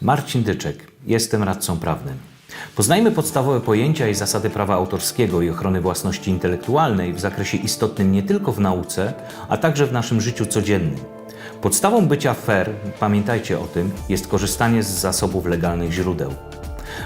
Marcin Dyczek, jestem radcą prawnym. Poznajmy podstawowe pojęcia i zasady prawa autorskiego i ochrony własności intelektualnej w zakresie istotnym nie tylko w nauce, a także w naszym życiu codziennym. Podstawą bycia fair, pamiętajcie o tym, jest korzystanie z zasobów legalnych źródeł.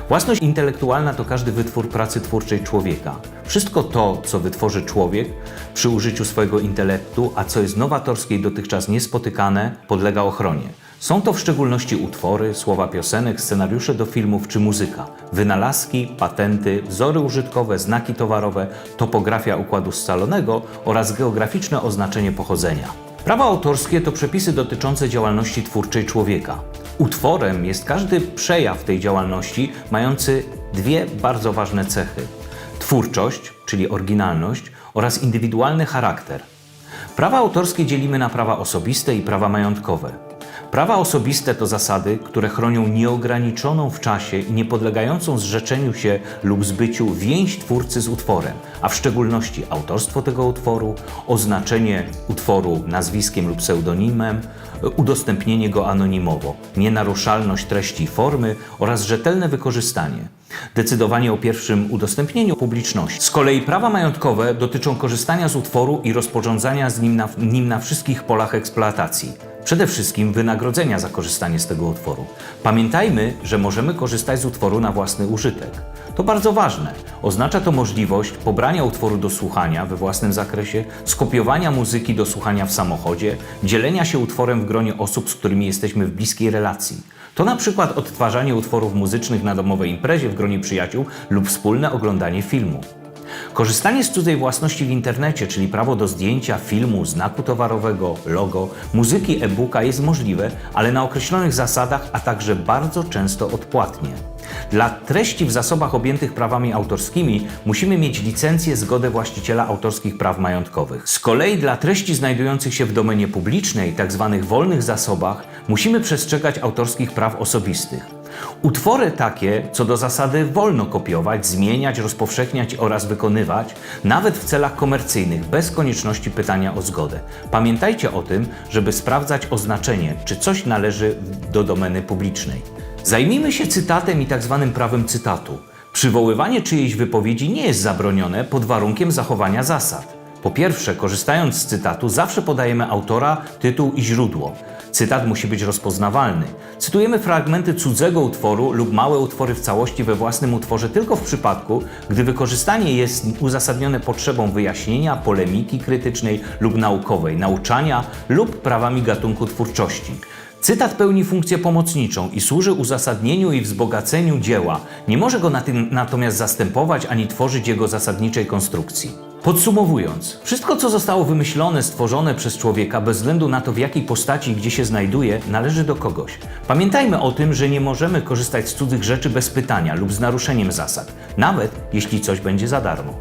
Własność intelektualna to każdy wytwór pracy twórczej człowieka. Wszystko to, co wytworzy człowiek przy użyciu swojego intelektu, a co jest nowatorskie i dotychczas niespotykane, podlega ochronie. Są to w szczególności utwory, słowa piosenek, scenariusze do filmów czy muzyka, wynalazki, patenty, wzory użytkowe, znaki towarowe, topografia układu scalonego oraz geograficzne oznaczenie pochodzenia. Prawo autorskie to przepisy dotyczące działalności twórczej człowieka. Utworem jest każdy przejaw tej działalności mający dwie bardzo ważne cechy: twórczość, czyli oryginalność, oraz indywidualny charakter. Prawa autorskie dzielimy na prawa osobiste i prawa majątkowe. Prawa osobiste to zasady, które chronią nieograniczoną w czasie i niepodlegającą zrzeczeniu się lub zbyciu więź twórcy z utworem, a w szczególności autorstwo tego utworu, oznaczenie utworu nazwiskiem lub pseudonimem, udostępnienie go anonimowo, nienaruszalność treści i formy oraz rzetelne wykorzystanie. Decydowanie o pierwszym udostępnieniu publiczności. Z kolei prawa majątkowe dotyczą korzystania z utworu i rozporządzania z nim na wszystkich polach eksploatacji. Przede wszystkim wynagrodzenia za korzystanie z tego utworu. Pamiętajmy, że możemy korzystać z utworu na własny użytek. To bardzo ważne. Oznacza to możliwość pobrania utworu do słuchania we własnym zakresie, skopiowania muzyki do słuchania w samochodzie, dzielenia się utworem w gronie osób, z którymi jesteśmy w bliskiej relacji. To na przykład odtwarzanie utworów muzycznych na domowej imprezie w gronie przyjaciół lub wspólne oglądanie filmu. Korzystanie z cudzej własności w internecie, czyli prawo do zdjęcia, filmu, znaku towarowego, logo, muzyki, e-booka jest możliwe, ale na określonych zasadach, a także bardzo często odpłatnie. Dla treści w zasobach objętych prawami autorskimi musimy mieć licencję, zgodę właściciela autorskich praw majątkowych. Z kolei dla treści znajdujących się w domenie publicznej, tzw. wolnych zasobach, musimy przestrzegać autorskich praw osobistych. Utwory takie, co do zasady, wolno kopiować, zmieniać, rozpowszechniać oraz wykonywać, nawet w celach komercyjnych, bez konieczności pytania o zgodę. Pamiętajcie o tym, żeby sprawdzać oznaczenie, czy coś należy do domeny publicznej. Zajmijmy się cytatem i tzw. prawem cytatu. Przywoływanie czyjejś wypowiedzi nie jest zabronione pod warunkiem zachowania zasad. Po pierwsze, korzystając z cytatu, zawsze podajemy autora, tytuł i źródło. Cytat musi być rozpoznawalny. Cytujemy fragmenty cudzego utworu lub małe utwory w całości we własnym utworze tylko w przypadku, gdy wykorzystanie jest uzasadnione potrzebą wyjaśnienia, polemiki krytycznej lub naukowej, nauczania lub prawami gatunku twórczości. Cytat pełni funkcję pomocniczą i służy uzasadnieniu i wzbogaceniu dzieła. Nie może go natomiast zastępować ani tworzyć jego zasadniczej konstrukcji. Podsumowując, wszystko co zostało wymyślone, stworzone przez człowieka, bez względu na to w jakiej postaci i gdzie się znajduje, należy do kogoś. Pamiętajmy o tym, że nie możemy korzystać z cudzych rzeczy bez pytania lub z naruszeniem zasad, nawet jeśli coś będzie za darmo.